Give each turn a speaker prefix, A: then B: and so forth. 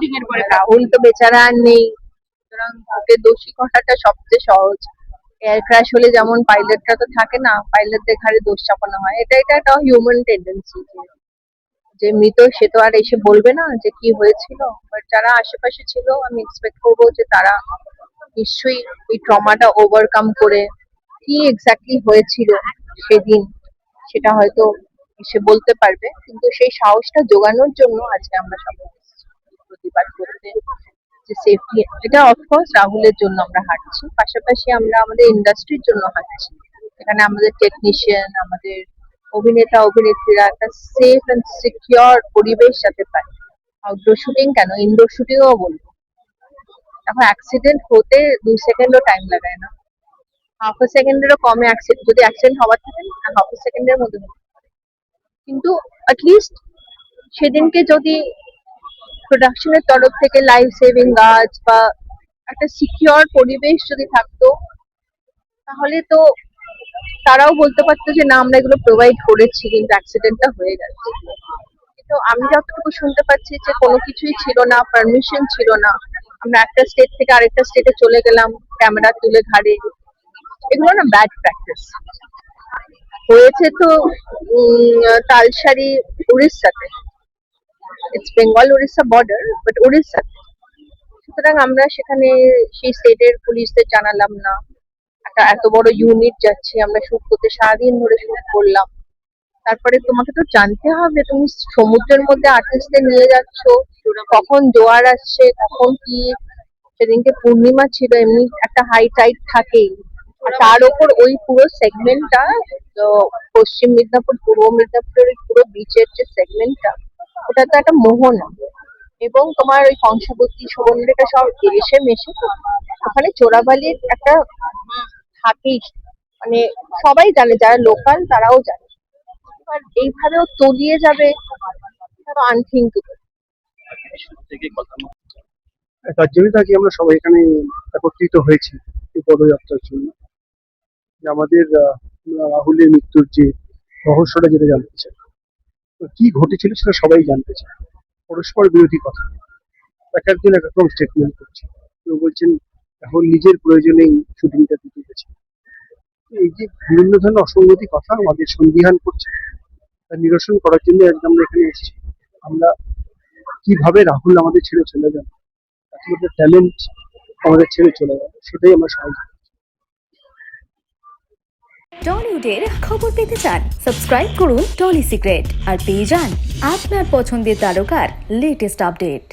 A: Shooting এর পরে
B: রাহুল তো বেচারা আর নেই, সুতরাং ওকে দোষী করাটা সবচেয়ে সহজ। এয়ার ক্র্যাশ হলে যেমন পাইলটরা তো থাকে না, পাইলটদের ঘাড়ে দোষ চাপানো হয়, এটা একটা হিউম্যান টেন্ডেন্সি। যে মৃত সে তো আর এসে বলবে না যে কি হয়েছিল, বাট যারা আশেপাশে ছিল আমি এক্সপেক্ট করবো যে তারা নিশ্চয়ই এই ট্রমাটা ওভারকাম করে কি এক্স্যাক্টলি হয়েছিল সেদিন সেটা হয়তো এসে বলতে পারবে। কিন্তু সেই সাহসটা জোগানোর জন্য আজকে আমরা সবাই এসেছি প্রতিবাদ করতে, যে সেফটি। এটা অফকোর্স রাহুলের জন্য আমরা হাঁটছি, পাশাপাশি আমরা আমাদের ইন্ডাস্ট্রির জন্য হাঁটছি। এখানে আমাদের টেকনিশিয়ান, আমাদের অভিনেতা অভিনেত্রীরা একটা সেফ এন্ড সিকিউর পরিবেশ যাতে পায়। আউটডোর শুটিং কেন, ইনডোর শুটিংও বলবো। এখন অ্যাক্সিডেন্ট হতে 2 সেকেন্ডও টাইম লাগায় না, হাফ আ সেকেন্ডেরও কমে অ্যাক্সিডেন্ট, যদি অ্যাক্সিডেন্ট হওয়ার থাকে হাফ আ সেকেন্ডের মধ্যে হতে পারে। কিন্তু অ্যাটলিস্ট সেদিনকে যদি প্রোডাকশনের তরফ থেকে লাইফ সেভিং গার্ডস বা একটা সিকিউর পরিবেশ যদি থাকতো, তাহলে তো তারাও বলতে পারতো যে না আমরা এগুলো প্রোভাইড করেছি কিন্তু অ্যাক্সিডেন্টটা হয়ে গেছে। কিন্তু আমি যতটুকু শুনতে পাচ্ছি যে কোনো কিছুই ছিল না, পারমিশন ছিল না, আমরা একটা স্টেট থেকে আরেকটা স্টেটে চলে গেলাম ক্যামেরা তুলে ঘাড়ে। এগুলো না ব্যাড প্র্যাকটিস। হয়েছে তো তালসারি উড়িষ্যাতে, it's Bengal Orissa border, but উড়িষ্যাতে। সুতরাং আমরা সেখানে সেই স্টেটের পুলিশদের জানালাম না, একটা এত বড় ইউনিট যাচ্ছে, আমরা শুট করতে সারাদিন ধরে শুট করলাম। তারপরে তোমাকে তো জানতে হবে তুমি সমুদ্রের মধ্যে আর্টিস্টদের নিয়ে যাচ্ছ, কখন জোয়ার আসছে কখন কি। সেদিনকে পূর্ণিমা ছিল, এমনি একটা হাই টাইড থাকেই, আর তার উপর ওই পুরো সেগমেন্টটা, পশ্চিম মেদিনীপুর পূর্ব মেদিনীপুরের ওই পুরো বিচের যে সেগমেন্টটা, ওটা তো একটা মোহনা। এবং তোমার ওই কংসাবতী সুবর্ণরেখা সব এসে মেশে তো ওখানে চোরাবালির একটা থাকেই, মানে সবাই জানে, যারা লোকাল তারাও জানে। এবার এইভাবেও তলিয়ে যাবে, আনথিঙ্কেবল।
C: তার জন্যই আজকে আমরা সবাই এখানে একত্রিত হয়েছি এই পদযাত্রার জন্য। যে আমাদের রাহুলের মৃত্যুর যে রহস্যটা যেটা জানতে চাই, তো কি ঘটেছিল সেটা সবাই জানতে চায়। পরস্পর বিরোধী কথা, এক একজন এক রকম স্টেটমেন্ট করছে। কেউ বলছেন রাহুল নিজের প্রয়োজনেই শুটিংটা দিতে গেছে। এই যে বিভিন্ন ধরনের অসঙ্গতি কথা আমাদের সন্দিহান করছে, তা নিরসন করার জন্য আজকে আমরা এখানে এসেছি। আমরা কিভাবে রাহুল আমাদের ছেড়ে চলে গেল, ট্যালেন্ট আমাদের ছেড়ে চলে গেল, সেটাই আমরা সবাই।
D: টলিউডের খবর পেতে চান, সাবস্ক্রাইব করুন টলি সিক্রেট আর পেয়ে যান আপনার পছন্দের তারকার লেটেস্ট আপডেট।